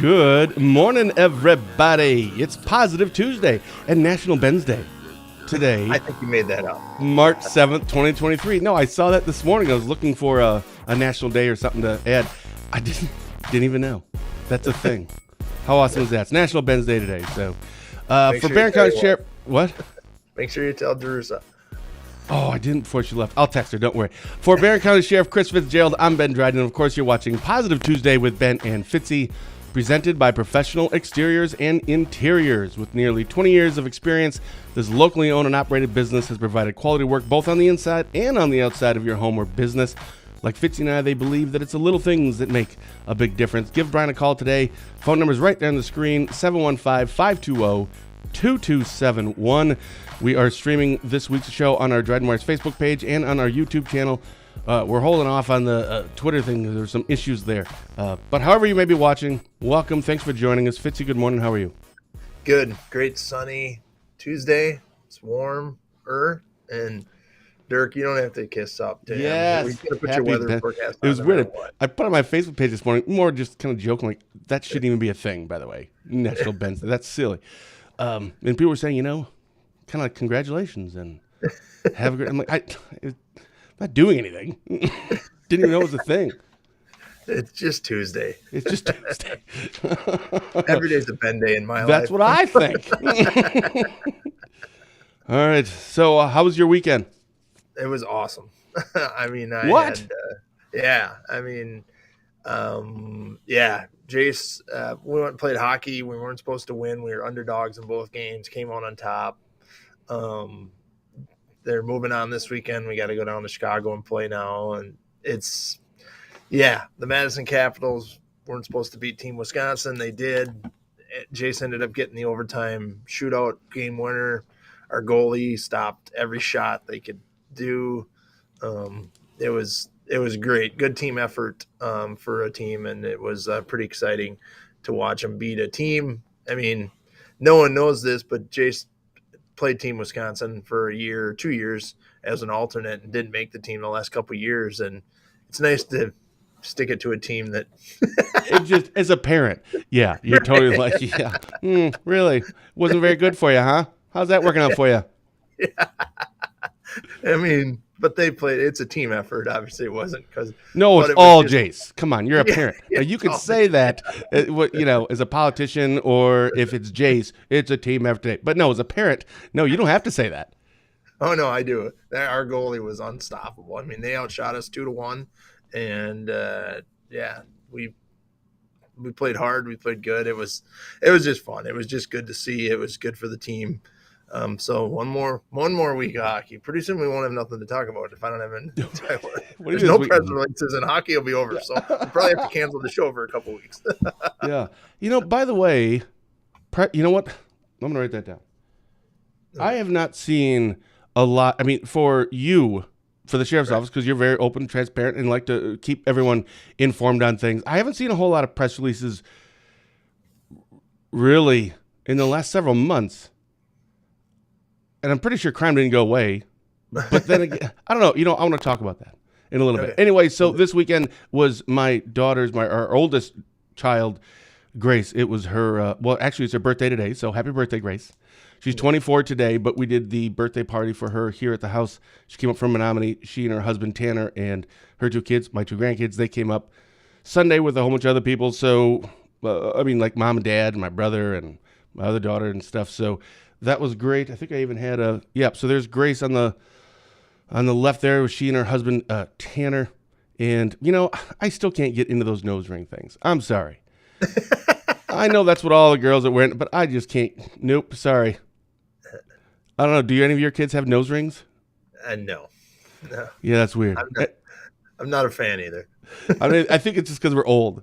Good morning, everybody. It's Positive Tuesday and National Ben's Day today, I think you made that up. March 7th, 2023. No, I saw that this morning. I was looking for a national day or something to add. I didn't even know. That's a thing. How awesome is that? It's National Ben's Day today. So, for Barron County Sheriff, what? Make sure you tell Jerusa. Oh, I didn't before she left. I'll text her, don't worry. For Barron County Sheriff Chris Fitzgerald, I'm Ben Dryden, and of course you're watching Positive Tuesday with Ben and Fitzy, presented by Professional Exteriors and Interiors. With nearly 20 years of experience, this locally owned and operated business has provided quality work both on the inside and on the outside of your home or business. Like Fitzy and I, they believe that it's the little things that make a big difference. Give Brian a call today. Phone number is right there on the screen, 715-520-2271. We are streaming this week's show on our DrydenWire's Facebook page and on our YouTube channel. We're holding off on the Twitter thing. There's some issues there. But however you may be watching, welcome. Thanks for joining us. Fitzy, good morning. How are you? Good. Great sunny Tuesday. It's warmer. And Dirk, you don't have to kiss up to him. Yes. We're going to put your weather forecast on. It was weird. I put on my Facebook page this morning, more just kind of joking, like, that shouldn't even be a thing, by the way. National Ben's Day. That's silly. And people were saying, kind of like, congratulations and have a great. I'm like, I'm not doing anything. Didn't even know it was a thing. It's just Tuesday. It's just Tuesday. Every day's a Ben day in my life. That's what I think. All right. So, how was your weekend? It was awesome. I mean, What? Jace, we went and played hockey. We weren't supposed to win. We were underdogs in both games. Came out on top. They're moving on this weekend. We got to go down to Chicago and play now. And the Madison Capitals weren't supposed to beat Team Wisconsin. They did. Jace ended up getting the overtime shootout game winner. Our goalie stopped every shot they could do. It was great. Good team effort for a team, and it was pretty exciting to watch them beat a team. I mean, no one knows this, but Jace played Team Wisconsin for a year or 2 years as an alternate and didn't make the team the last couple of years. And it's nice to stick it to a team that it just, as a parent, yeah, you're totally like, really wasn't very good for you, huh? How's that working out for you? Yeah. I mean, but they played. It's a team effort. Obviously, it wasn't because it's all Jace. Come on, you're a parent. Yeah, you can say that, as a politician, or if it's Jace, it's a team effort today. But no, as a parent, no, you don't have to say that. Oh no, I do. Our goalie was unstoppable. I mean, they outshot us 2-1, and we played hard. We played good. It was just fun. It was just good to see. It was good for the team. So one more week of hockey. Pretty soon we won't have nothing to talk about if I don't have anything to talk about. There's no press releases and hockey will be over. So we'll probably have to cancel the show for a couple weeks. Yeah. By the way, you know what? I'm going to write that down. I have not seen a lot. I mean, for the sheriff's office, because you're very open, transparent, and like to keep everyone informed on things. I haven't seen a whole lot of press releases really in the last several months. And I'm pretty sure crime didn't go away. But then again, I don't know. I want to talk about that in a little bit. Anyway, so this weekend was my daughter's, our oldest child, Grace. It was her, actually, it's her birthday today. So happy birthday, Grace. She's 24 today, but we did the birthday party for her here at the house. She came up from Menominee. She and her husband, Tanner, and her 2 kids, my 2 grandkids, they came up Sunday with a whole bunch of other people. So, like mom and dad and my brother and my other daughter and stuff. So that was great. I think I even had so there's Grace on the left there. She and her husband, Tanner. And, I still can't get into those nose ring things. I'm sorry. I know that's what all the girls are wearing, but I just can't. Nope, sorry. I don't know. Do any of your kids have nose rings? No. Yeah, that's weird. I'm not a fan either. I mean, I think it's just because we're old.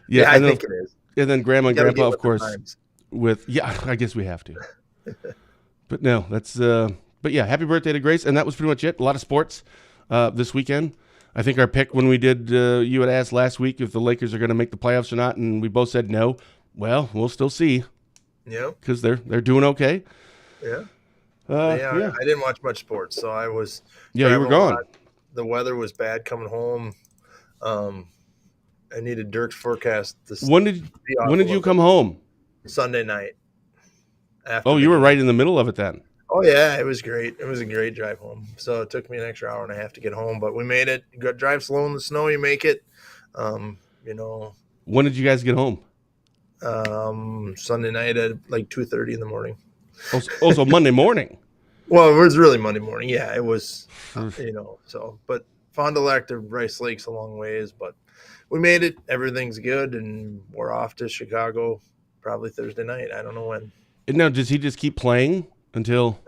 Yeah, I think it is. And then grandma and grandpa, of course, I guess we have to. But no, that's but yeah, happy birthday to Grace. And that was pretty much it. A lot of sports this weekend. I think our pick when we did, you had asked last week if the Lakers are going to make the playoffs or not, and we both said no. Well, we'll still see. Yeah. Because they're doing okay. Yeah. I didn't watch much sports, so I was. Yeah, you were gone. The weather was bad coming home. I needed Dirk's forecast. When did you come home? Sunday night. After Oh, you were right in the middle of it then. Oh yeah, it was great. It was a great drive home. So it took me an extra hour and a half to get home, but we made it. You got drive slow in the snow, you make it. When did you guys get home? Sunday night at like 2:30 in the morning. Also Monday morning. Well, it was really Monday morning. Yeah, it was. But Fond du Lac to Rice Lake's a long ways, but we made it. Everything's good, and we're off to Chicago probably Thursday night. I don't know when. And now, does he just keep playing until?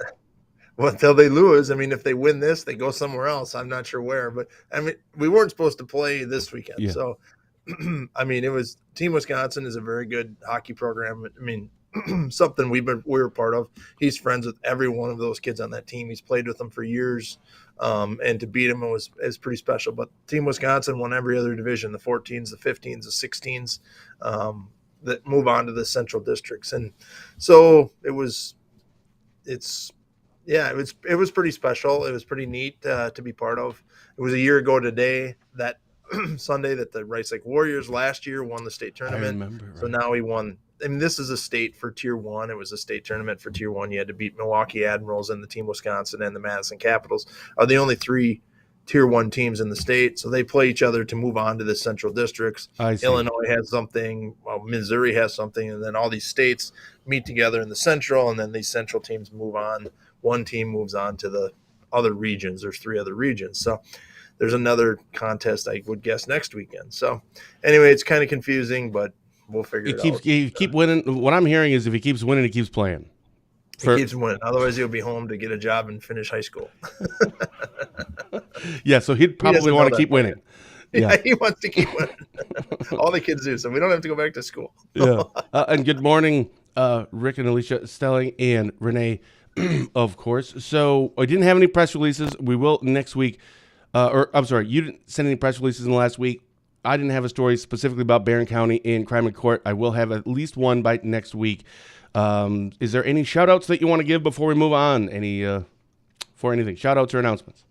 Well, until they lose. I mean, if they win this, they go somewhere else. I'm not sure where, but I mean, we weren't supposed to play this weekend. Yeah. So, I mean, it was Team Wisconsin is a very good hockey program. I mean, something we were part of. He's friends with every one of those kids on that team. He's played with them for years. And to beat him was pretty special. But Team Wisconsin won every other division, the 14s, the 15s, the 16s, that move on to the central districts. And so it was pretty special. It was pretty neat to be part of. It was a year ago today, that Sunday, that the Rice Lake Warriors last year won the state tournament. I remember, right. So now we won. I mean, this is a state for Tier 1. It was a state tournament for Tier 1. You had to beat Milwaukee Admirals and the Team Wisconsin and the Madison Capitals are the only 3 Tier 1 teams in the state. So they play each other to move on to the central districts. Illinois has something. Well, Missouri has something. And then all these states meet together in the central, and then these central teams move on. One team moves on to the other regions. There's 3 other regions. So there's another contest, I would guess, next weekend. So anyway, it's kind of confusing, but we'll figure it out. He keep winning. What I'm hearing is if he keeps winning, he keeps playing. He keeps winning. Otherwise, he'll be home to get a job and finish high school. Yeah, so he'd probably want to keep winning. Yeah, he wants to keep winning. All the kids do, so we don't have to go back to school. Yeah. And good morning, Rick and Alicia Stelling and Renee, of course. So I didn't have any press releases. We will next week. I'm sorry, you didn't send any press releases in the last week. I didn't have a story specifically about Barron County in crime and court. I will have at least one by next week. Is there any shout-outs that you want to give before we move on? For anything? Shout-outs or announcements?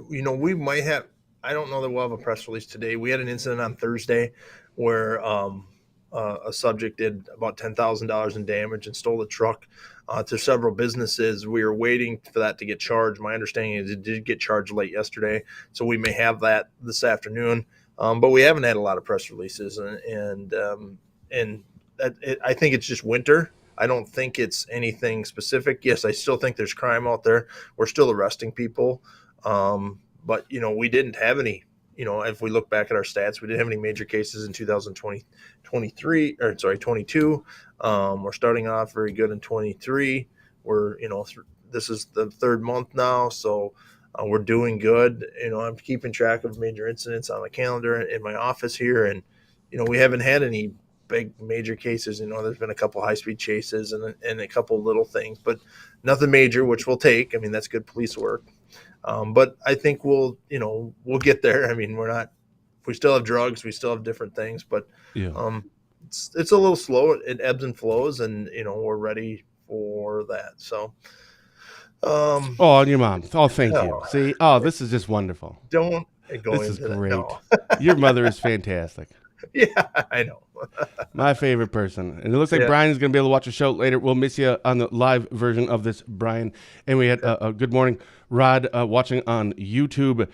We might have – I don't know that we'll have a press release today. We had an incident on Thursday where a subject did about $10,000 in damage and stole a truck to several businesses. We were waiting for that to get charged. My understanding is it did get charged late yesterday, so we may have that this afternoon. But we haven't had a lot of press releases, and I think it's just winter. I don't think it's anything specific. Yes, I still think there's crime out there. We're still arresting people, but we didn't have any. If we look back at our stats, we didn't have any major cases in 2022. We're starting off very good in 23. We're, this is the 3rd month now, so we're doing good. I'm keeping track of major incidents on my calendar in my office here, and we haven't had any big major cases. There's been a couple high-speed chases and a couple little things, but nothing major, which we'll take. I mean, that's good police work. But I think we'll get there. I mean, we still have drugs, we still have different things, but it's a little slow. It ebbs and flows, and we're ready for that. So, and your mom. Oh, thank you. See, this is just wonderful. Don't go this into is great. No. Your mother is fantastic. Yeah, I know. My favorite person. And it looks like Brian is going to be able to watch the show later. We'll miss you on the live version of this, Brian. And we had a good morning, Rod, watching on YouTube.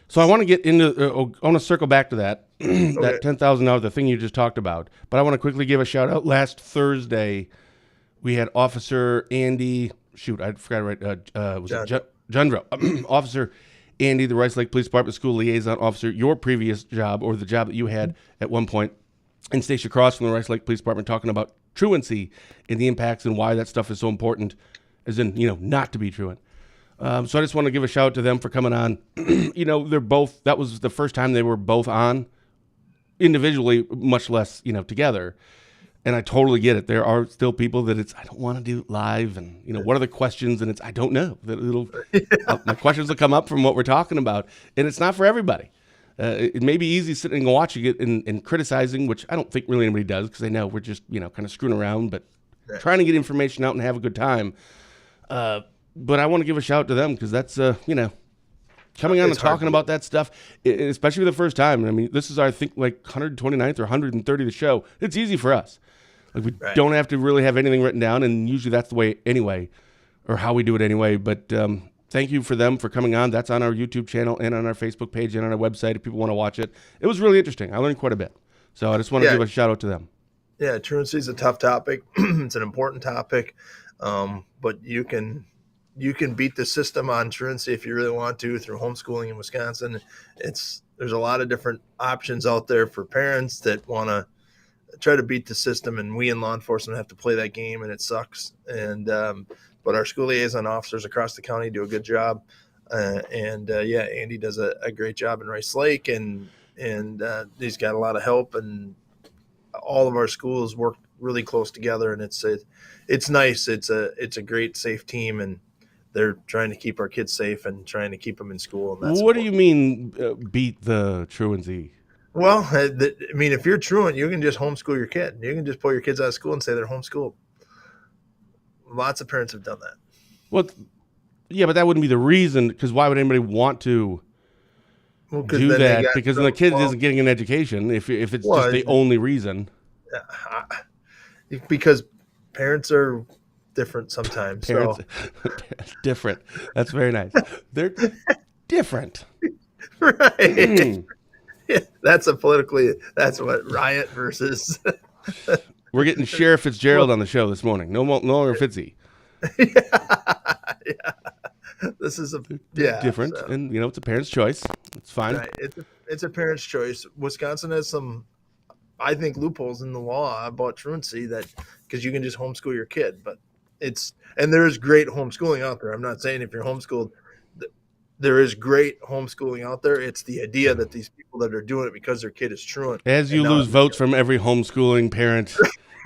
So I want to get into, I want to circle back to that, that $10,000, the thing you just talked about. But I want to quickly give a shout out. Last Thursday, we had Officer Andy, I forgot Jundro. Officer Andy, the Rice Lake Police Department School Liaison Officer, your previous job, or the job that you had at one point, and Stacia Cross from the Rice Lake Police Department, talking about truancy and the impacts and why that stuff is so important, as in, not to be truant. So I just want to give a shout out to them for coming on. They're both, that was the first time they were both on individually, much less, together. And I totally get it. There are still people that I don't want to do live, and what are the questions? And I don't know. My questions will come up from what we're talking about, and it's not for everybody. It may be easy sitting and watching it and criticizing, which I don't think really anybody does, because they know we're just kind of screwing around, but trying to get information out and have a good time. But I want to give a shout out to them, because that's coming on and It's hard talking to about that stuff, especially the first time. I mean, this is our, I think, like 129th or 130th show. It's easy for us. Like, we Right. don't have to really have anything written down, and usually that's the way anyway, or how we do it anyway. But thank you for them for coming on. That's on our YouTube channel and on our Facebook page and on our website if people want to watch it. It was really interesting. I learned quite a bit. So I just want to give a shout out to them. Yeah, truancy is a tough topic. It's an important topic, but you can beat the system on truancy if you really want to through homeschooling in Wisconsin. There's a lot of different options out there for parents that want to try to beat the system, and we in law enforcement have to play that game, and it sucks. And but our school liaison officers across the county do a good job, Andy does a great job in Rice Lake, and he's got a lot of help, and all of our schools work really close together, and it's nice. It's a great, safe team, and they're trying to keep our kids safe and trying to keep them in school. And What do you mean beat the truancy? Well, I mean, if you're truant, you can just homeschool your kid. You can just pull your kids out of school and say they're homeschooled. Lots of parents have done that. Well, yeah, but that wouldn't be the reason, because why would anybody want to do that? Because then the kid isn't getting an education if it's just the only reason. Because parents are different sometimes. Parents, different. That's very nice. They're different. Right. That's what riot versus. We're getting Sheriff Fitzgerald on the show this morning. No longer Fitzy. Yeah. This is different, so. And it's a parent's choice. It's fine. Right. It's a parent's choice. Wisconsin has some, I think, loopholes in the law about truancy because you can just homeschool your kid, but there's great homeschooling out there. I'm not saying if you're homeschooled, there is great homeschooling out there. It's the idea that these people that are doing it because their kid is truant. As you lose votes from every homeschooling parent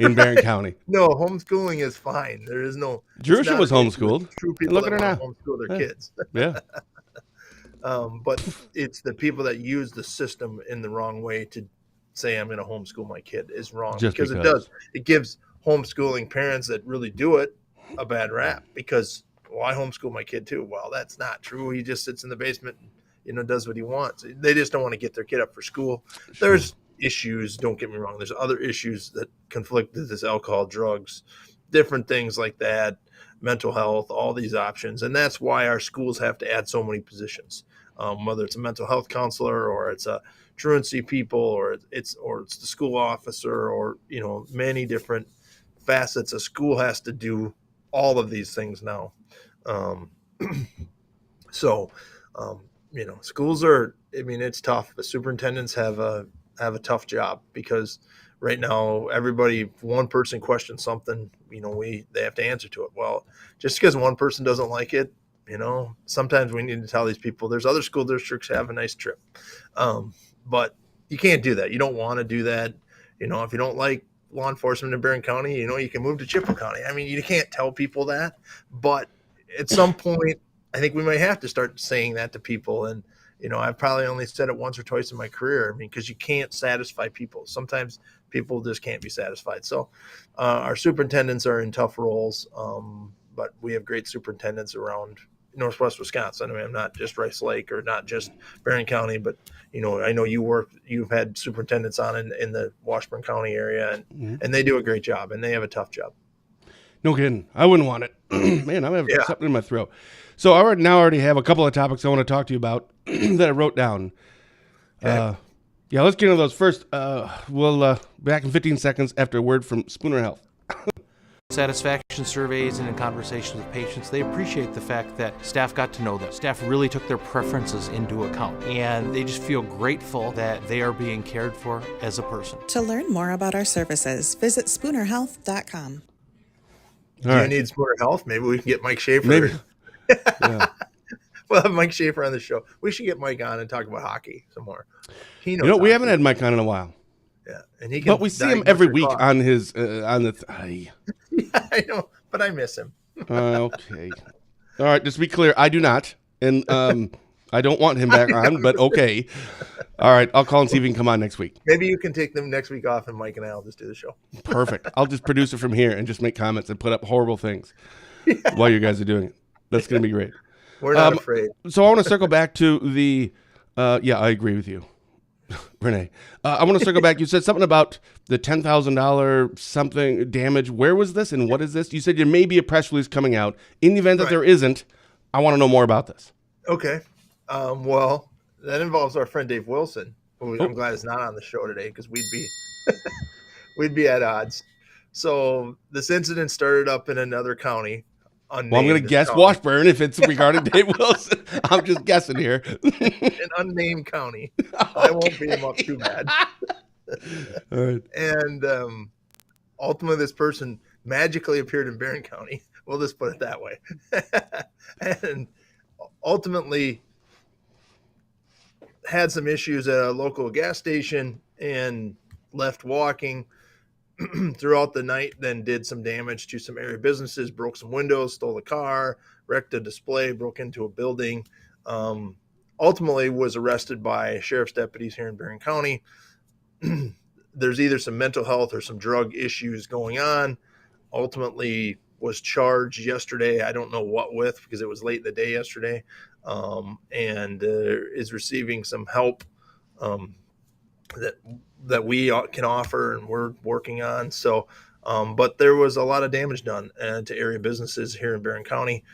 in Barron County. No, homeschooling is fine. There is no. Jerusha was homeschooled. True people look at her now. Homeschool their kids. Yeah. But it's the people that use the system in the wrong way to say I'm going to homeschool my kid is wrong. Because it does. It gives homeschooling parents that really do it a bad rap because, well, I homeschool my kid too. Well, that's not true. He just sits in the basement and, does what he wants. They just don't want to get their kid up for school. Sure. There's issues, don't get me wrong. There's other issues that conflict with this alcohol, drugs, different things like that, mental health, all these options. And that's why our schools have to add so many positions, whether it's a mental health counselor or it's a truancy people or it's the school officer or, many different facets. A school has to do all of these things now. Schools are, it's tough. The superintendents have a tough job because right now if one person questions something, they have to answer to it. Well, just because one person doesn't like it, sometimes we need to tell these people there's other school districts have a nice trip. But you can't do that. You don't want to do that. If you don't like law enforcement in Barron County, you can move to Chippewa County. I mean, you can't tell people that, but at some point, I think we might have to start saying that to people. And, I've probably only said it once or twice in my career. Because you can't satisfy people. Sometimes people just can't be satisfied. So our superintendents are in tough roles, but we have great superintendents around Northwest Wisconsin. I'm not just Rice Lake or not just Barron County, but, I know you've had superintendents on in the Washburn County area, and they do a great job, and they have a tough job. No kidding. I wouldn't want it. Man, I'm having something in my throat. So I already have a couple of topics I want to talk to you about that I wrote down. Okay. Let's get into those first. We'll back in 15 seconds after a word from Spooner Health. Satisfaction surveys and in conversations with patients, they appreciate the fact that staff got to know them. Staff really took their preferences into account, and they just feel grateful that they are being cared for as a person. To learn more about our services, visit spoonerhealth.com. Do you need Spooner Health? Maybe we can get Mike Schaefer. Maybe. Yeah. We'll have Mike Schaefer on the show. We should get Mike on and talk about hocky some more. He knows we haven't had Mike on in a while. Yeah, and he can. But we see him every week on his on the. Yeah, I know, but I miss him. Okay. All right. Just to be clear, I do not, and I don't want him back on. But okay. All right. I'll call and see if he can come on next week. Maybe you can take them next week off, and Mike and I'll just do the show. Perfect. I'll just produce it from here and just make comments and put up horrible things while you guys are doing it. That's going to be great. We're not afraid. So I want to circle back to the, yeah, I agree with you, Renee. I want to circle back. You said something about the $10,000 something damage. Where was this and what is this? You said there may be a press release coming out. In the event that there isn't, I want to know more about this. Okay. Well, that involves our friend Dave Wilson, who I'm glad is not on the show today because we'd be at odds. So this incident started up in another county. Well, I'm going to guess Washburn if it's regarding Dave Wilson. I'm just guessing here. An unnamed county. Okay. I won't beat him up too bad. All right. And ultimately, this person magically appeared in Barron County. We'll just put it that way. And ultimately had some issues at a local gas station and left walking throughout the night, then did some damage to some area businesses, broke some windows, stole a car, wrecked a display, broke into a building. Ultimately was arrested by sheriff's deputies here in Barron County. There's either some mental health or some drug issues going on. Ultimately was charged yesterday. I don't know what with because it was late in the day yesterday, and is receiving some help that we can offer and we're working on. So, but there was a lot of damage done to area businesses here in Barron County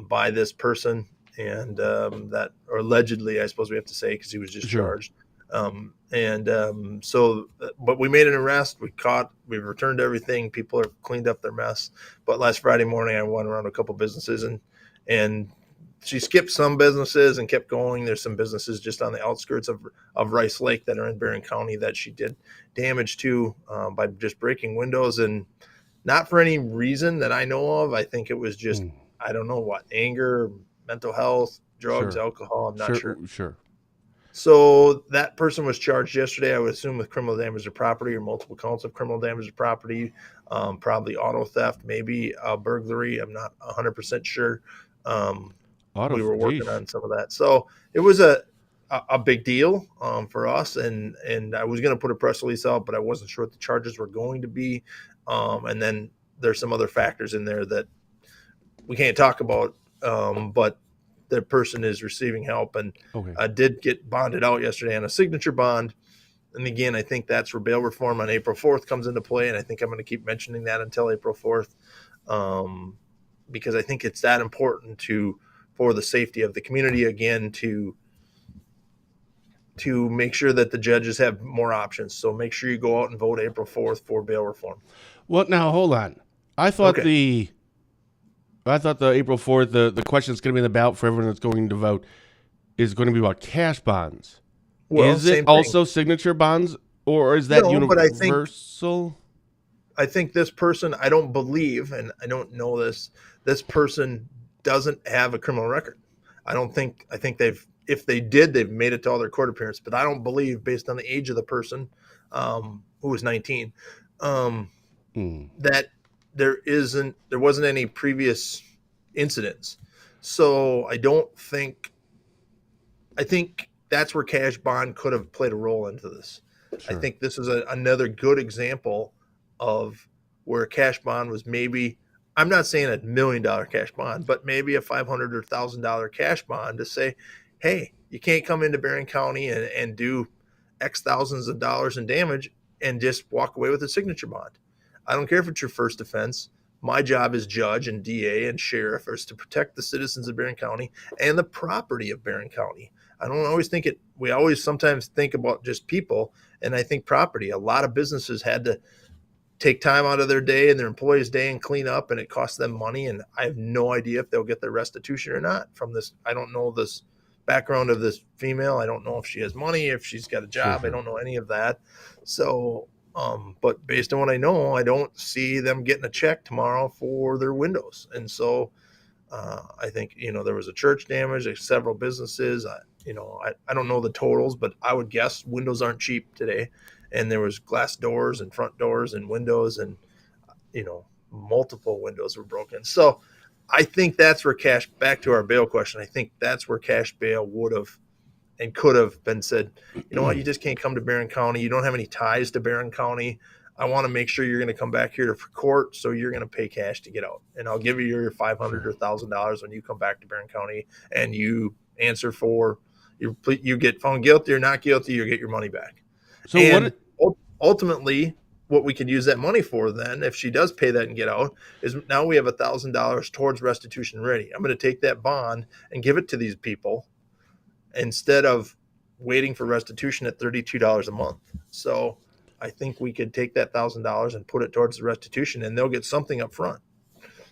by this person, and that, or allegedly, I suppose we have to say, because he was just charged. So, but we made an arrest. We returned everything. People have cleaned up their mess. But last Friday morning, I went around a couple businesses and she skipped some businesses and kept going. There's some businesses just on the outskirts of Rice Lake that are in Barron County that she did damage to by just breaking windows, and not for any reason that I know of. I think it was just, I don't know what, anger, mental health, drugs, alcohol. I'm not sure. Sure. So that person was charged yesterday, I would assume, with criminal damage to property or multiple counts of criminal damage to property, probably auto theft, maybe a burglary. I'm not 100% sure. We were working on some of that. So it was a big deal for us. And I was going to put a press release out, but I wasn't sure what the charges were going to be. And then there's some other factors in there that we can't talk about, but the person is receiving help and did get bonded out yesterday on a signature bond. And again, I think that's where bail reform on April 4th comes into play. And I think I'm going to keep mentioning that until April 4th, because I think it's that important for the safety of the community, again, to make sure that the judges have more options. So make sure you go out and vote April 4th for bail reform. Well, now hold on. I thought the April 4th, the question that's going to be in the ballot for everyone that's going to vote is going to be about cash bonds. Well, is it also signature bonds, or is that universal? I think this person, I don't believe, and I don't know this person doesn't have a criminal record. I think if they did, they've made it to all their court appearances, but I don't believe, based on the age of the person, who was 19, that there wasn't any previous incidents. So I think that's where cash bond could have played a role into this. Sure. I think this is another good example of where a cash bond was maybe, I'm not saying $1 million cash bond, but maybe a $500 or $1,000 cash bond to say, hey, you can't come into Barron County and do X thousands of dollars in damage and just walk away with a signature bond. I don't care if it's your first offense. My job as judge and DA and sheriff is to protect the citizens of Barron County and the property of Barron County. I don't always think we always sometimes think about just people, and I think property. A lot of businesses had to take time out of their day and their employees' day and clean up, and it costs them money, and I have no idea if they'll get their restitution or not from this. I don't know this background of this female. I don't know if she has money, if she's got a job. Sure. I don't know any of that. So, but based on what I know, I don't see them getting a check tomorrow for their windows. And so I think, there was a church damage, several businesses. I don't know the totals, but I would guess windows aren't cheap today. And there was glass doors and front doors and windows, and, multiple windows were broken. So I think that's where back to our bail question, I think that's where cash bail would have and could have been said, you know what, you just can't come to Barron County. You don't have any ties to Barron County. I want to make sure you're going to come back here for court, so you're going to pay cash to get out, and I'll give you your $500 or $1,000 when you come back to Barron County and you answer for you get found guilty or not guilty, you get your money back. So and ultimately, what we could use that money for then, if she does pay that and get out, is now we have $1,000 towards restitution ready. I'm going to take that bond and give it to these people instead of waiting for restitution at $32 a month. So I think we could take that $1,000 and put it towards the restitution, and they'll get something up front.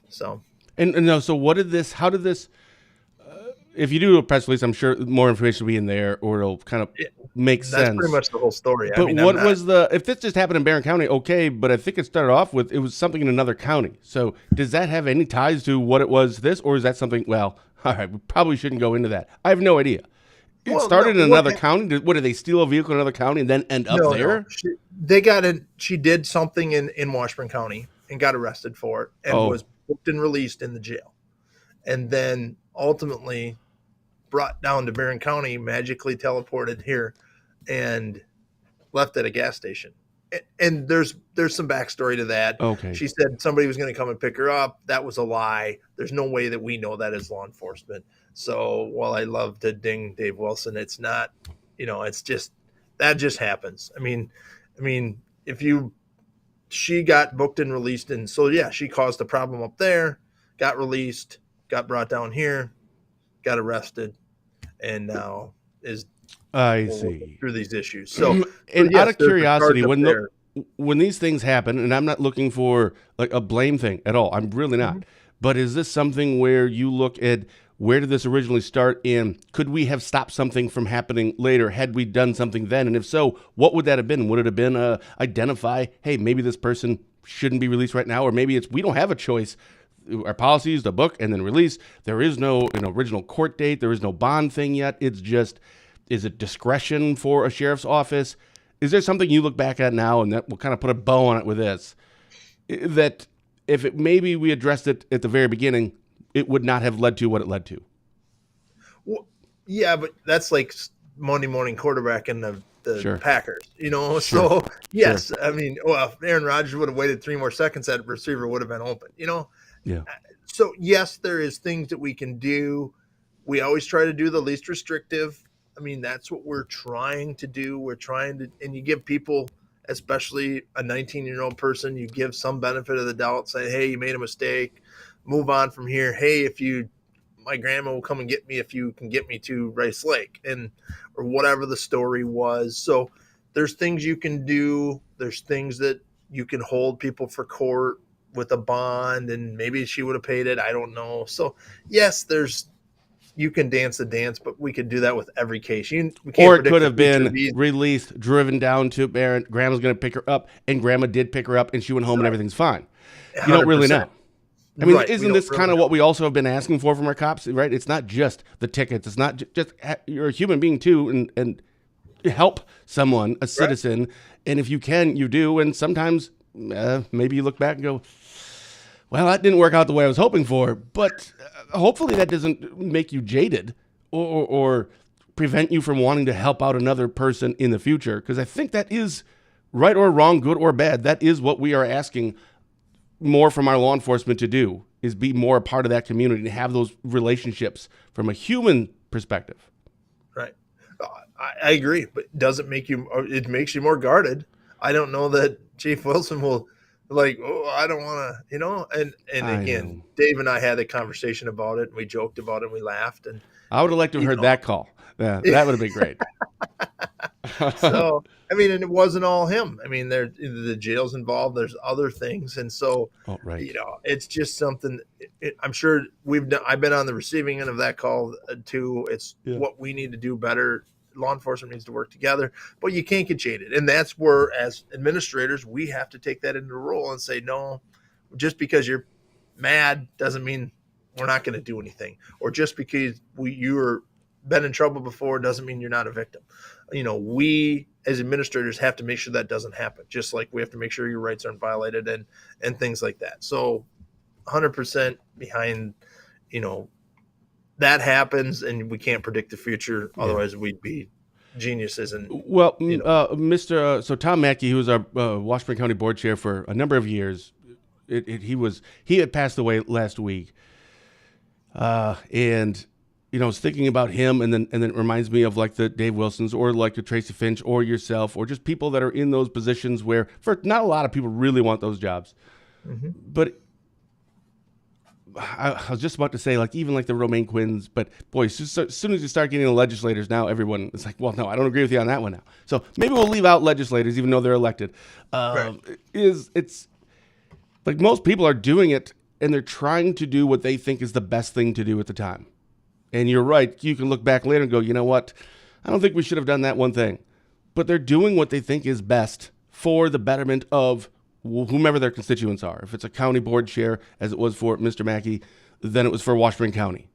So and no, so how did this? If you do a press release, I'm sure more information will be in there, or it'll kind of make sense. That's pretty much the whole story. But if this just happened in Barron County, okay, but I think it started off with, it was something in another county. So does that have any ties to what it was or is that something, well, all right, we probably shouldn't go into that. I have no idea. It started in another county. What, did they steal a vehicle in another county and then end up there? No. She did something in Washburn County and got arrested for it and was booked and released in the jail. And then ultimately brought down to Barron County, magically teleported here and left at a gas station. And there's some backstory to that. Okay. She said somebody was going to come and pick her up. That was a lie. There's no way that we know that as law enforcement. So while I love to ding Dave Wilson, it's not, it's just, that just happens. I mean, she got booked and released. And so, yeah, she caused a problem up there, got released, got brought down here, got arrested, and now is through these issues. So, and out of curiosity, when these things happen, and I'm not looking for like a blame thing at all, I'm really not. Mm-hmm. But is this something where you look at where did this originally start, and could we have stopped something from happening later had we done something then? And if so, what would that have been? Would it have been identify, hey, maybe this person shouldn't be released right now, or maybe it's we don't have a choice. Our policy is to book and then release. There is no original court date. There is no bond thing yet. It's just, is it discretion for a sheriff's office? Is there something you look back at now, and that will kind of put a bow on it with this, that if maybe we addressed it at the very beginning, it would not have led to what it led to? Well, yeah, but that's like Monday morning quarterback in the Packers, So yes, sure. I mean, well, if Aaron Rodgers would have waited 3 more seconds, that receiver would have been open, Yeah. So yes, there is things that we can do. We always try to do the least restrictive. I mean, that's what we're trying to do. We're trying to, and you give people, especially a 19-year-old person, you give some benefit of the doubt, say, hey, you made a mistake, move on from here. Hey, my grandma will come and get me if you can get me to Rice Lake, or whatever the story was. So there's things you can do. There's things that you can hold people for court with a bond, and maybe she would have paid it. I don't know. So yes, you can dance the dance, but we could do that with every case. Or it could have been released, driven down to Barron. Grandma's going to pick her up, and Grandma did pick her up, and she went home, and everything's fine. You don't really know. I mean, isn't this kind of what we also have been asking for from our cops, right? It's not just the tickets. It's not just you're a human being too, and help someone, a citizen. Right. And if you can, you do. And sometimes maybe you look back and go, well, that didn't work out the way I was hoping for. But hopefully that doesn't make you jaded or prevent you from wanting to help out another person in the future. Because I think that is right or wrong, good or bad. That is what we are asking more from our law enforcement to do, is be more a part of that community and have those relationships from a human perspective. Right. I agree, but it makes you more guarded. I don't know that Chief Wilson will I don't want to, and again, Dave and I had a conversation about it, and we joked about it, and we laughed. And I would have liked to have heard that call. Yeah, that would have been great. So, I mean, and it wasn't all him. I mean, the jail's involved. There's other things, and so it's just something. I'm sure I've been on the receiving end of that call too. It's what we need to do better. Law enforcement needs to work together, but you can't get jaded, and that's where, as administrators, we have to take that into the role and say, no, just because you're mad doesn't mean we're not going to do anything, or just because you're been in trouble before doesn't mean you're not a victim. We as administrators have to make sure that doesn't happen, just like we have to make sure your rights aren't violated and things like that. So 100% behind, that happens, and we can't predict the future. Otherwise we'd be geniuses. And Well, Mr. So Tom Mackey, who was our Washburn County Board Chair for a number of years, he had passed away last week, and I was thinking about him, and then it reminds me of like the Dave Wilsons or like the Tracy Finch or yourself or just people that are in those positions where not a lot of people really want those jobs, but I was just about to say like even like the Romaine Quinns, but boy, as soon as you start getting the legislators now, everyone is like, well, no, I don't agree with you on that one now. So maybe we'll leave out legislators even though they're elected. Right. It's like most people are doing it and they're trying to do what they think is the best thing to do at the time. And you're right. You can look back later and go, you know what? I don't think we should have done that one thing. But they're doing what they think is best for the betterment of whomever their constituents are. If it's a county board chair, as it was for Mr. Mackey, then it was for Washburn County.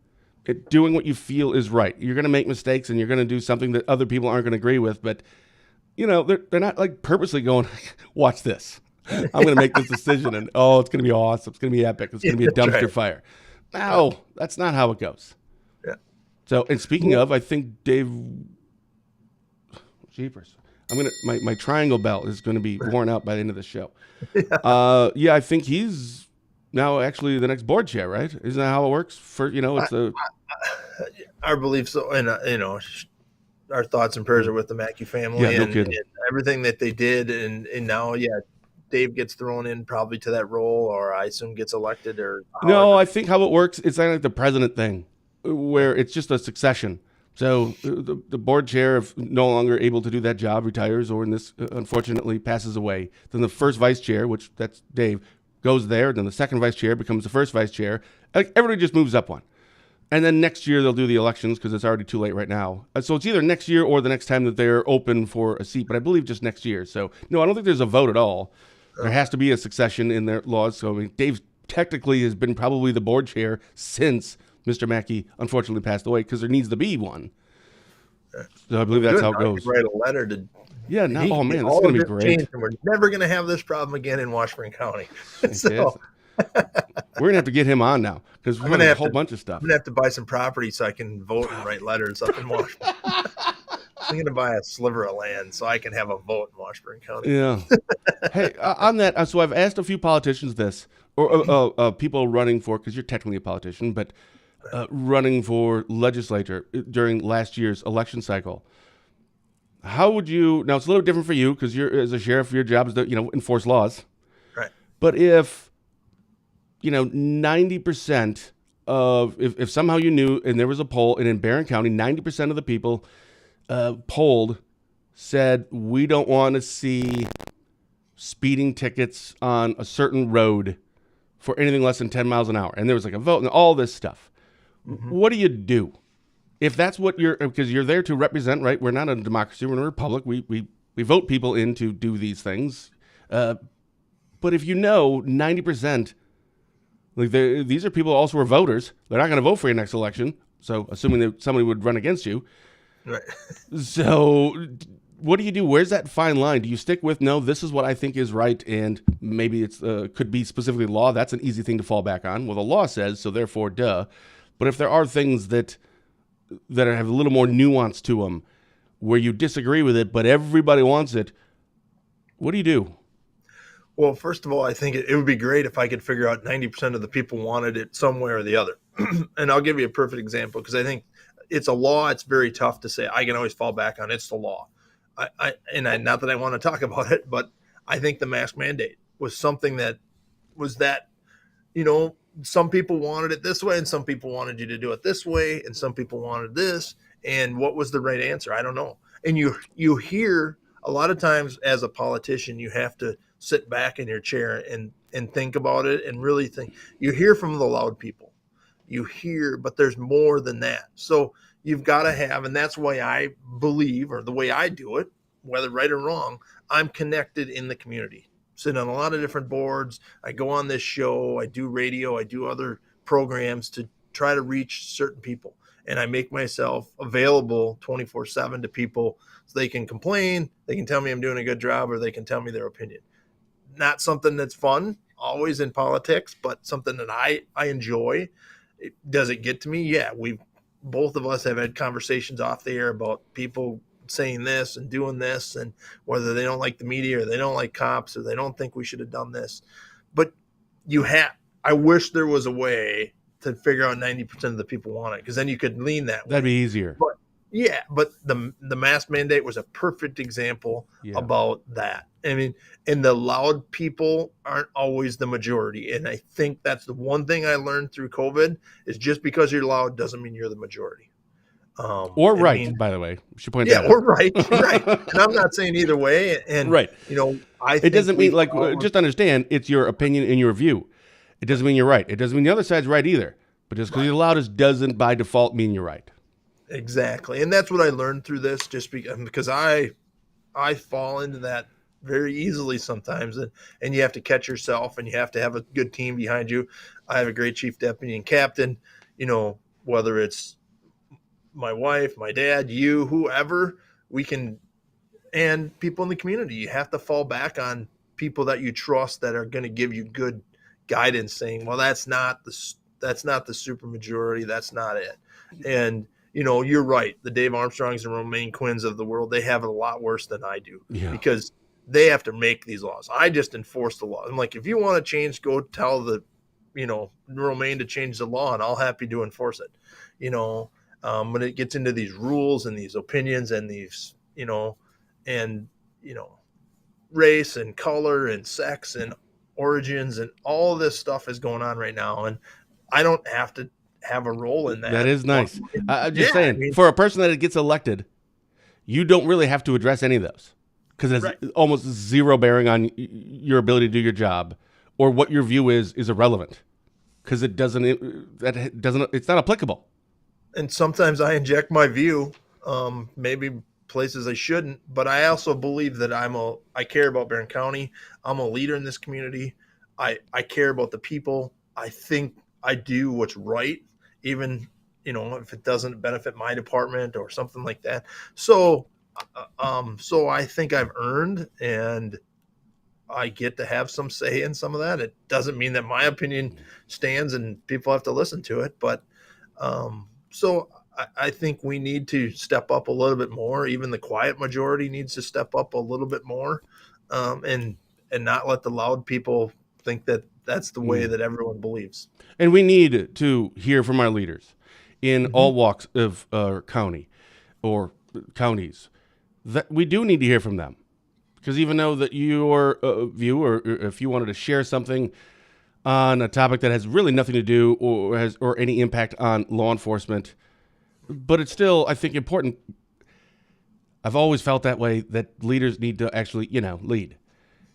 Doing what you feel is right. You're going to make mistakes and you're going to do something that other people aren't going to agree with. But, they're not like purposely going, watch this. I'm going to make this decision and, it's going to be awesome. It's going to be epic. It's going to be a dumpster fire. No, that's not how it goes. So, and speaking of, I think Dave, jeepers, my triangle belt is going to be worn out by the end of the show. I think he's now actually the next board chair, right? Isn't that how it works? It's our belief. So, and our thoughts and prayers are with the Mackey family and everything that they did. And now, Dave gets thrown in probably to that role, or I assume gets elected or. No, I think how it works, it's like the president thing, where it's just a succession. So the board chair, if no longer able to do that job, retires or in this unfortunately passes away. Then the first vice chair, which that's Dave, goes there. Then the second vice chair becomes the first vice chair. Like everybody just moves up one. And then next year they'll do the elections because it's already too late right now. So it's either next year or the next time that they're open for a seat. But I believe just next year. So no, I don't think there's a vote at all. There has to be a succession in their laws. So I mean, Dave technically has been probably the board chair since Mr. Mackey unfortunately passed away because there needs to be one. So I believe that's how it goes. Write a letter to. Yeah. That's going to be great. And we're never going to have this problem again in Washburn County. So we're going to have to get him on now because we're going to have a whole bunch of stuff. I'm going to have to buy some property so I can vote and write letters up in Washburn. I'm going to buy a sliver of land so I can have a vote in Washburn County. Yeah. Hey, on that, so I've asked a few politicians this, or people running for, because you're technically a politician, but running for legislature during last year's election cycle. How would you, now it's a little different for you because you're, as a sheriff, your job is to, enforce laws. Right. But if, 90% of, if somehow you knew, and there was a poll, and in Barron County, 90% of the people polled said, we don't want to see speeding tickets on a certain road for anything less than 10 miles an hour. And there was like a vote and all this stuff. Mm-hmm. What do you do? If that's what because you're there to represent, right? We're not a democracy, we're a republic. We vote people in to do these things. But if 90%, like these are people who also are voters, they're not going to vote for your next election. So assuming that somebody would run against you. Right. So what do you do? Where's that fine line? Do you stick with, no, this is what I think is right, and maybe it's could be specifically law? That's an easy thing to fall back on. Well, the law says, so therefore, duh. But if there are things that have a little more nuance to them, where you disagree with it, but everybody wants it, what do you do? Well, first of all, I think it would be great if I could figure out 90% of the people wanted it some way or the other. And I'll give you a perfect example because I think it's a law. It's very tough to say. I can always fall back on it's the law. Not that I want to talk about it, but I think the mask mandate was something that was that, some people wanted it this way and some people wanted you to do it this way and some people wanted this. And what was the right answer? I don't know. And you hear a lot of times as a politician, you have to sit back in your chair and think about it and really think. You hear from the loud people. You hear, but there's more than that. So you've got to have, and that's why I believe, or the way I do it, whether right or wrong, I'm connected in the community. Sit on a lot of different boards. I go on this show. I do radio. I do other programs to try to reach certain people. And I make myself available 24/7 to people so they can complain. They can tell me I'm doing a good job, or they can tell me their opinion. Not something that's fun always in politics, but something that I enjoy. Does it get to me? Yeah. Both of us have had conversations off the air about people saying this and doing this, and whether they don't like the media or they don't like cops or they don't think we should have done this. But I wish there was a way to figure out 90% of the people want it, because then you could lean that way. That'd be easier. But the mask mandate was a perfect example about that. I mean, and the loud people aren't always the majority. And I think that's the one thing I learned through COVID is just because you're loud doesn't mean you're the majority. Or right, by the way. We should point that out. Or right. And I'm not saying either way. And, right. I think it doesn't mean, just understand, it's your opinion and your view. It doesn't mean you're right. It doesn't mean the other side's right either. But just because you're the loudest doesn't by default mean you're right. Exactly. And that's what I learned through this, just because I fall into that very easily sometimes. And you have to catch yourself, and you have to have a good team behind you. I have a great chief deputy and captain, whether it's my wife, my dad, you, whoever, and people in the community. You have to fall back on people that you trust that are going to give you good guidance, saying, well, that's not the super majority. That's not it. And, you're right. The Dave Armstrongs and Romaine Quinns of the world, they have it a lot worse than I do because they have to make these laws. I just enforce the law. I'm like, if you want to change, go tell Romaine to change the law, and I'll happy to enforce it. When it gets into these rules and these opinions and these, race and color and sex and origins and all of this stuff is going on right now. And I don't have to have a role in that. That is nice. I'm just saying, for a person that gets elected, you don't really have to address any of those because it has almost zero bearing on your ability to do your job, or what your view is irrelevant because it's not applicable. And sometimes I inject my view, maybe places I shouldn't, but I also believe that I care about Barron County. I'm a leader in this community. I care about the people. I think I do what's right, even, if it doesn't benefit my department or something like that. So I think I've earned, and I get to have some say in some of that. It doesn't mean that my opinion stands and people have to listen to it, but, so I think we need to step up a little bit more. Even the quiet majority needs to step up a little bit more, and not let the loud people think that that's the way that everyone believes. And we need to hear from our leaders in all walks of our county or counties. That we do need to hear from them, because even though that your view, or if you wanted to share something on a topic that has really nothing to do or any impact on law enforcement, but it's still, I think, important. I've always felt that way, that leaders need to actually, lead.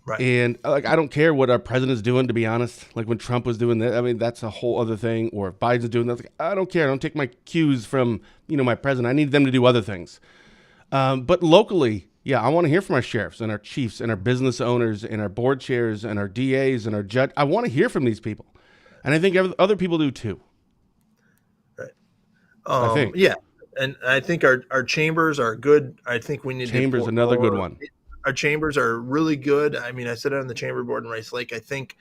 Right. And I don't care what our president's doing, to be honest. Like when Trump was doing that, I mean, that's a whole other thing. Or if Biden's doing that, I don't care. I don't take my cues from, my president. I need them to do other things. But locally, I want to hear from our sheriffs and our chiefs and our business owners and our board chairs and our DAs and our judge. I want to hear from these people. And I think other people do too. Right. I think. Yeah. And I think our chambers are good. I think we need Chambers, another good one. Our chambers are really good. I mean, I sit on the chamber board in Rice Lake. I think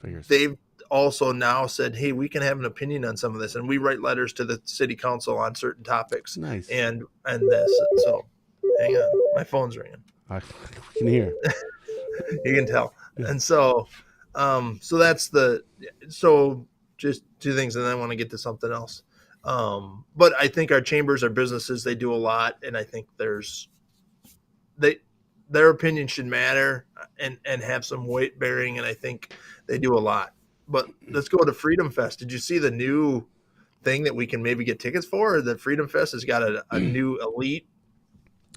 they've also now said, hey, we can have an opinion on some of this. And we write letters to the city council on certain topics. Nice. And this. So hang on. My phone's ringing. I can hear. You can tell. And so that's so just two things. And then I want to get to something else. But I think our chambers are businesses. They do a lot. And I think their opinion should matter and have some weight bearing. And I think they do a lot. But let's go to Freedom Fest. Did you see the new thing that we can maybe get tickets for? The Freedom Fest has got a new elite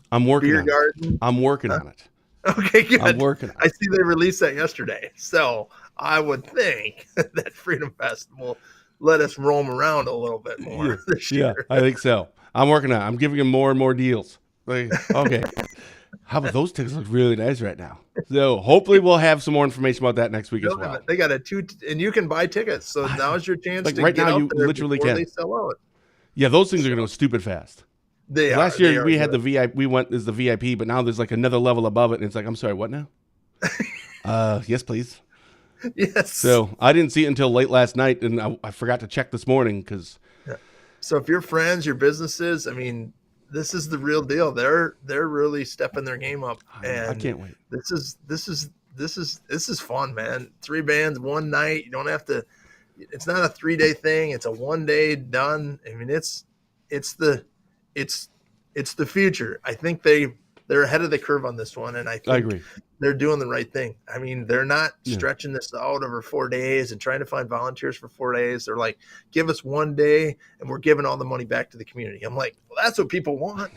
beer garden. I'm working on it. Okay, good. I'm working on it. I see they released that yesterday. So I would think that Freedom Fest will let us roam around a little bit more this year. Yeah, I think so. I'm working on it. I'm giving them more and more deals. Okay. How about those tickets look really nice right now? So hopefully we'll have some more information about that next week as well. They got and you can buy tickets. So now's your chance to right get now. out You there literally before can. they sell out. Yeah, those things are going to go stupid fast. Last year we had the VIP. We went as the VIP, but now there's like another level above it, and it's like, I'm sorry, what now? Yes, please. Yes. So I didn't see it until late last night, and I forgot to check this morning because. So if your friends, your businesses, I mean, this is the real deal. They're really stepping their game up, and I can't wait. This is fun, man. 3 bands, one night. You don't have to. It's not a 3-day thing. It's a 1-day done. I mean, it's the future. I think they're ahead of the curve on this one, and I agree. They're doing the right thing. I mean, they're not stretching this out over 4 days and trying to find volunteers for 4 days. They're like, give us 1 day and we're giving all the money back to the community. I'm like, well, that's what people want.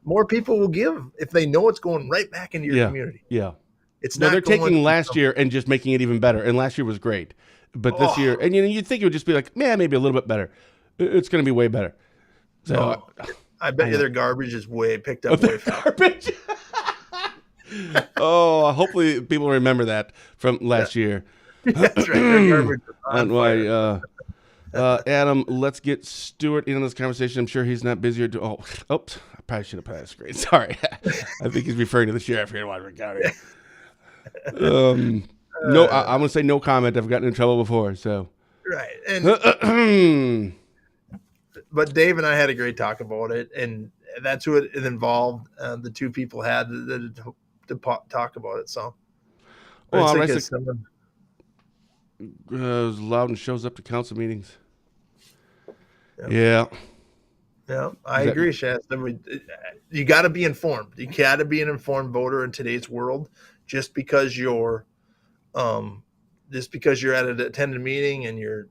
More people will give if they know it's going right back into your community. Yeah. It's no, not they're taking last year and just making it even better. And last year was great. But this year, and you'd think it would just be like, man, maybe a little bit better. It's going to be way better. So I bet you their garbage is picked up way fast. Garbage. Oh, hopefully people remember that from last year. That's right. Their garbage is on fire. Adam, let's get Stuart in on this conversation. I'm sure he's not busy. I probably should have put that screen. Sorry. I think he's referring to the sheriff here in Washington County. No, I'm going to say no comment. I've gotten in trouble before. So right. And but Dave and I had a great talk about it, and that's who it involved. The two people had to talk about it. So, as Loudon shows up to council meetings. Yep. Yeah, I agree, Shasta. You got to be informed. You got to be an informed voter in today's world. Just because you're at an attended meeting and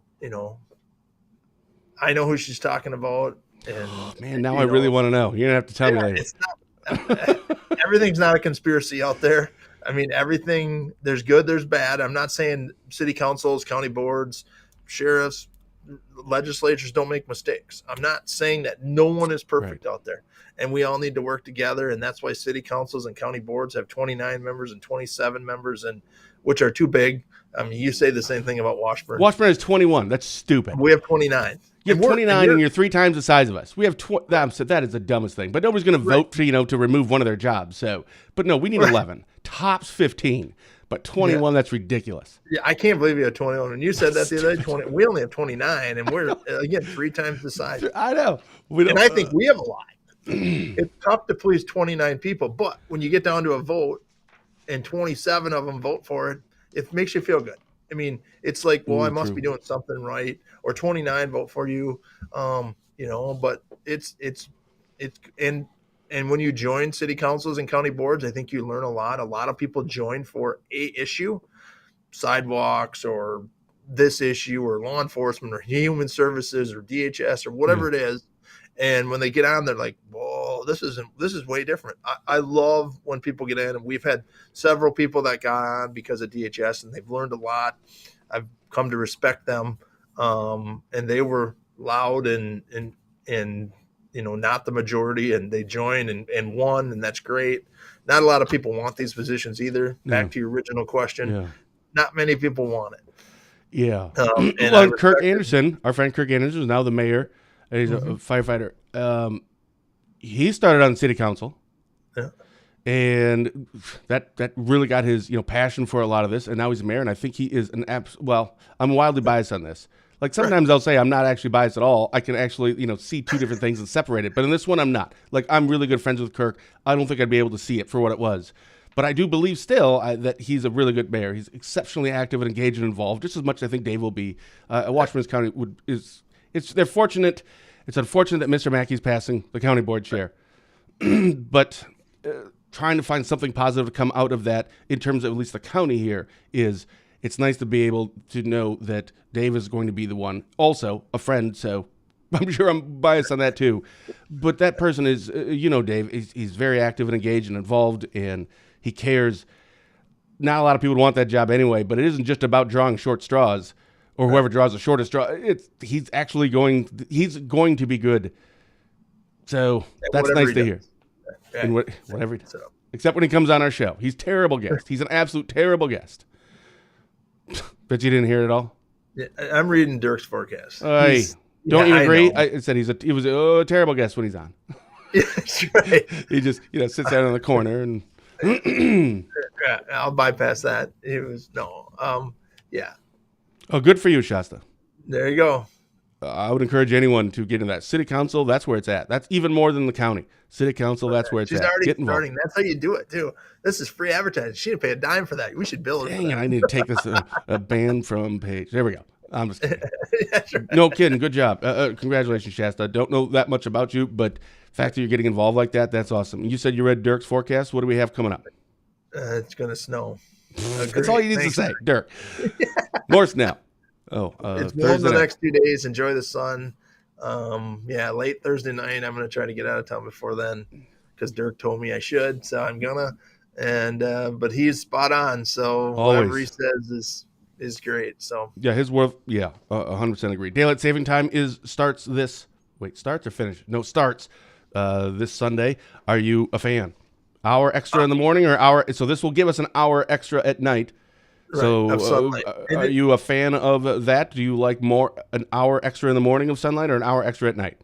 I know who she's talking about. And now I really want to know. You're gonna have to tell me later. Everything's not a conspiracy out there. I mean, everything, there's good, there's bad. I'm not saying city councils, county boards, sheriffs, legislatures don't make mistakes. I'm not saying that no one is perfect out there, and we all need to work together. And that's why city councils and county boards have 29 members and 27 members, and which are too big. I mean, you say the same thing about Washburn. Washburn has 21. That's stupid. We have 29. You have 29 and you're 3 times the size of us. We have that is the dumbest thing. But nobody's going to vote to remove one of their jobs. So, but no, we need 11. Tops 15. But 21, that's ridiculous. Yeah, I can't believe you have 21. And you said that the other day, 20. We only have 29, and we're, again, 3 times the size. I know. And I think we have a lot. It's tough to please 29 people. But when you get down to a vote and 27 of them vote for it, it makes you feel good. I mean, it's like, well, I must be doing something right. Or 29 vote for you, but it's and when you join city councils and county boards, I think you learn a lot. A lot of people join for a issue, sidewalks or this issue or law enforcement or human services or DHS or whatever it is. And when they get on, they're like, whoa, this is way different. I love when people get in, and we've had several people that got on because of DHS, and they've learned a lot. I've come to respect them. And they were loud and not the majority, and they joined and won, and that's great. Not a lot of people want these positions either. Back to your original question, not many people want it. Yeah. And Kirk Anderson, our friend Kirk Anderson, is now the mayor. He's a firefighter. He started on city council, and that really got his passion for a lot of this. And now he's a mayor, and I think he is I'm wildly biased on this. Like sometimes I'll say I'm not actually biased at all. I can actually see 2 different things and separate it. But in this one, I'm not. Like I'm really good friends with Kirk. I don't think I'd be able to see it for what it was. But I do believe still that he's a really good mayor. He's exceptionally active and engaged and involved, just as much as I think Dave will be. Washburn County they're fortunate. It's unfortunate that Mr. Mackey's passing the county board chair, but trying to find something positive to come out of that in terms of at least the county here is it's nice to be able to know that Dave is going to be the one. Also a friend, so I'm sure I'm biased on that too. But that person is, Dave, he's very active and engaged and involved, and he cares. Not a lot of people would want that job anyway, but it isn't just about drawing short straws. Or whoever draws the shortest straw, he's going to be good. So that's nice to hear. And whatever he does. Except when he comes on our show. He's a terrible guest. He's an absolute terrible guest. Bet you didn't hear it at all? Yeah, I'm reading Dirk's forecast. Don't you agree? I said he was a terrible guest when he's on. That's right. He just sits down in the corner and I'll bypass that. It was Oh, good for you, Shasta. There you go. I would encourage anyone to get in that. City council, that's where it's at. That's even more than the county. City council, that's where it's She's at. already Get involved. starting. That's how you do it too. This is free advertising. She didn't pay a dime for that. We should bill her. Dang it, I need to take this a ban from page. There we go. I'm just kidding. That's right. No kidding. Good job. Congratulations, Shasta. Don't know that much about you, but the fact that you're getting involved like that, that's awesome. You said you read Dirk's forecast. What do we have coming up? It's going to snow. That's all you need to say, Dirk. More snow. Oh, It's warm the next 2 days. Enjoy the sun. Late Thursday night, I'm going to try to get out of town before then because Dirk told me I should, so I'm gonna. And but he's spot on. So whatever he says is great. So yeah, his worth. Yeah, 100% agree. Daylight saving time starts this Sunday. Are you a fan? Hour extra in the morning or hour? So this will give us an hour extra at night. Right, So are you a fan of that? Do you like more an hour extra in the morning of sunlight or an hour extra at night?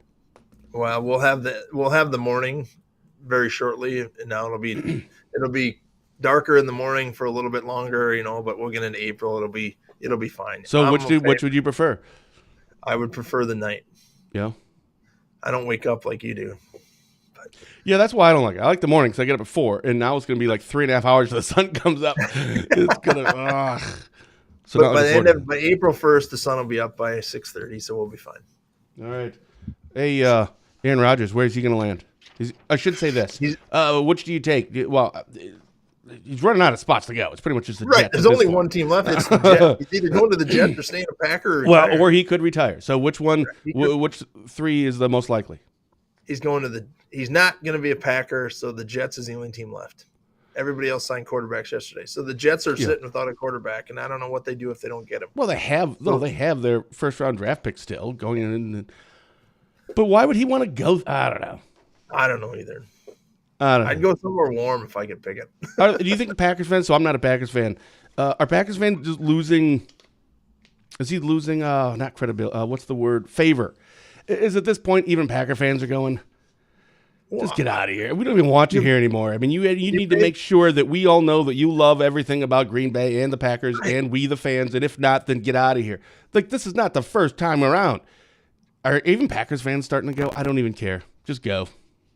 Well, we'll have the morning very shortly, and now it'll be darker in the morning for a little bit longer, but we'll get into April. It'll be fine. So which would you prefer? I would prefer the night. Yeah. I don't wake up like you do. Yeah, that's why I don't like it. I like the morning because I get up at 4, and now it's going to be like 3.5 hours till the sun comes up. It's gonna. So but by April 1st, the sun will be up by 6:30, so we'll be fine. All right. Hey, Aaron Rodgers, where is he going to land? I should say this. Which do you take? Well, he's running out of spots to go. It's pretty much just the right. Jets. There's only one team left. It's the Jets. He's either going to the Jets or staying a Packer. Or retire. Or he could retire. So which one? Which 3 is the most likely? He's not going to be a Packer, so the Jets is the only team left. Everybody else signed quarterbacks yesterday. So the Jets are sitting without a quarterback, and I don't know what they do if they don't get him. Well, they have their first-round draft pick still going in. But why would he want to go? I don't know. I don't know either. I'd go somewhere warm if I could pick it. Do you think the Packers fans, so I'm not a Packers fan, are Packers fans just losing, is he losing, not credibility, what's the word, favor? Is at this point even Packer fans are going, just get out of here. We don't even want you here anymore. I mean, you need to make sure that we all know that you love everything about Green Bay and the Packers and we the fans, and if not, then get out of here. Like, this is not the first time around. Are even Packers fans starting to go, I don't even care. Just go.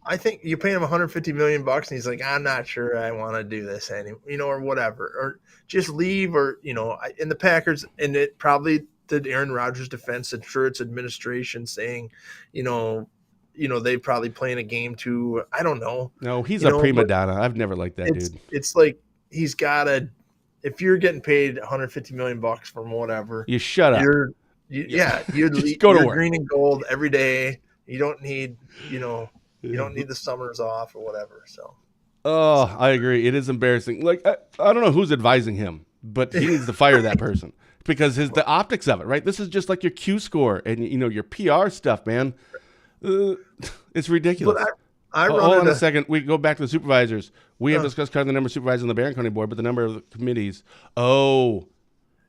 I think you pay him $150 million, and he's like, I'm not sure I want to do this anymore, or whatever, or just leave, or in the Packers, and it probably to Aaron Rodgers' defense, I'm sure it's administration saying, they probably playing a game too. I don't know. No, he's a prima donna. I've never liked that dude. It's like he's got to. If you're getting paid $150 million from whatever, you shut up. You're go to work. Green and gold every day. You don't need, you don't need the summers off or whatever. So. Oh, I agree. It is embarrassing. Like I don't know who's advising him, but he needs to fire that person because the optics of it, right? This is just like your Q score and your PR stuff, man. It's ridiculous. Hold on a second. We go back to the supervisors. We have discussed the number of supervisors on the Barron County Board, but the number of the committees. Oh,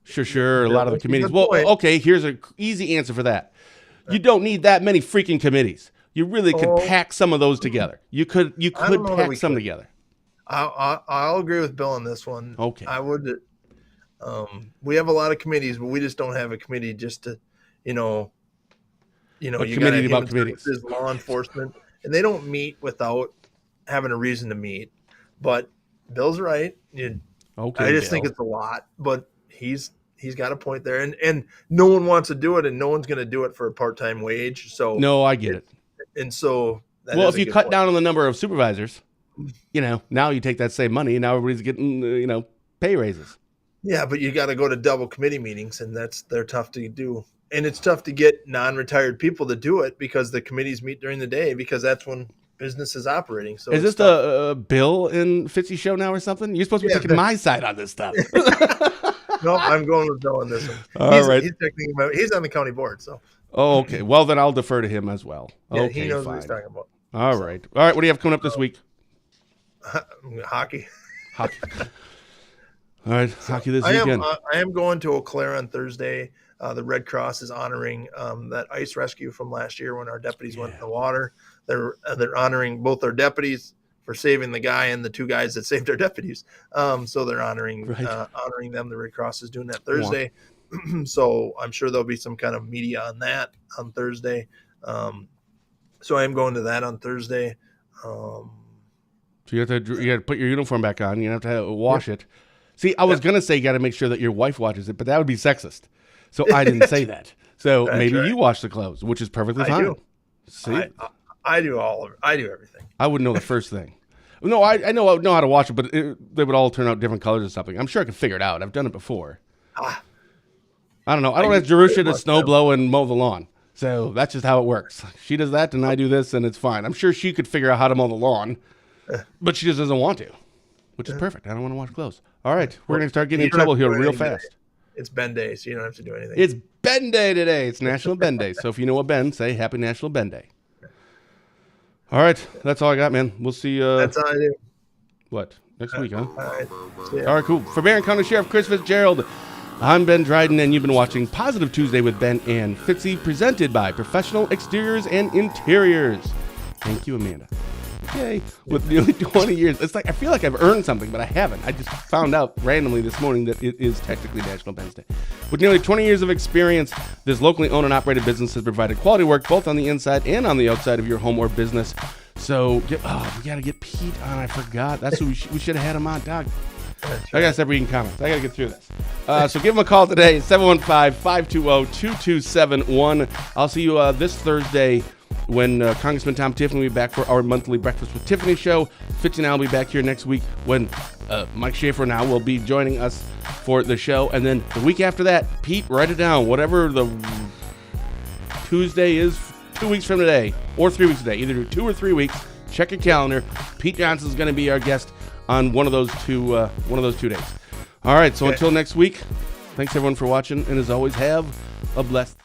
sure. A lot of the committees. Well, okay, here's an easy answer for that. You don't need that many freaking committees. You really could pack some of those together. You could pack some together. I'll agree with Bill on this one. Okay. I would. We have a lot of committees, but we just don't have a committee just to, you committee about committees. Law enforcement, and they don't meet without having a reason to meet. But Bill's right. I just think it's a lot, but he's got a point there, and no one wants to do it, and no one's going to do it for a part-time wage. So no, I get it. And so, if you cut down on the number of supervisors, now you take that same money, and now everybody's getting pay raises. Yeah, but you got to go to double committee meetings, and they're tough to do. And it's tough to get non-retired people to do it because the committees meet during the day because that's when business is operating. So is this the Bill and Fitzy show now or something? You're supposed to be taking my side on this stuff. No, I'm going with Bill on this one. All right. He's on the county board, so. Oh, okay. Well, then I'll defer to him as well. Yeah, okay, he knows fine. what he's talking about. All right. What do you have coming up this week? Hockey. All right, hockey this weekend. I am going to Eau Claire on Thursday. The Red Cross is honoring that ice rescue from last year when our deputies went in the water. They're honoring both our deputies for saving the guy and the 2 guys that saved our deputies. So they're honoring them. The Red Cross is doing that Thursday. So I'm sure there'll be some kind of media on that on Thursday. So I am going to that on Thursday. So you have to put your uniform back on. You have to wash it. See, I was gonna say you got to make sure that your wife watches it, but that would be sexist. So I didn't say that. So maybe you wash the clothes, which is perfectly fine. Do. See, I do I do everything. I wouldn't know the first thing. No, I know how to wash it, but they would all turn out different colors or something. I'm sure I could figure it out. I've done it before. I don't know. I don't ask Jerusha to snow blow and mow the lawn. So that's just how it works. She does that, and I do this, and it's fine. I'm sure she could figure out how to mow the lawn, but she just doesn't want to, which is perfect. I don't want to wash clothes. All right, we're going to start getting in trouble here real fast. It's Ben Day, so you don't have to do anything. It's Ben Day today. It's National Ben Day. So if you know a Ben, say Happy National Ben Day. All right, that's all I got, man. We'll see. That's all I do. What? Next week, huh? All right. All right, cool. For Barron County Sheriff Chris Fitzgerald, I'm Ben Dryden, and you've been watching Positive Tuesday with Ben and Fitzy, presented by Professional Exteriors and Interiors. Thank you, Amanda. Yay. With nearly 20 years. It's like I feel like I've earned something, but I haven't. I just found out randomly this morning that it is technically National Ben's Day. With nearly 20 years of experience, this locally owned and operated business has provided quality work both on the inside and on the outside of your home or business. So, we got to get Pete on. I forgot. That's who we should have had him on, dog. I got to start reading comments. I got to get through this. So give him a call today, 715-520-2271. I'll see you this Thursday when Congressman Tom Tiffany will be back for our monthly Breakfast with Tiffany show. Fitzy and I will be back here next week when Mike Schaefer now will be joining us for the show. And then the week after that, Pete, write it down. Whatever the Tuesday is, 2 weeks from today or 3 weeks today. Either do 2 or 3 weeks. Check your calendar. Pete Johnson's going to be our guest on one of those two days. All right, so until next week, thanks everyone for watching, and as always, have a blessed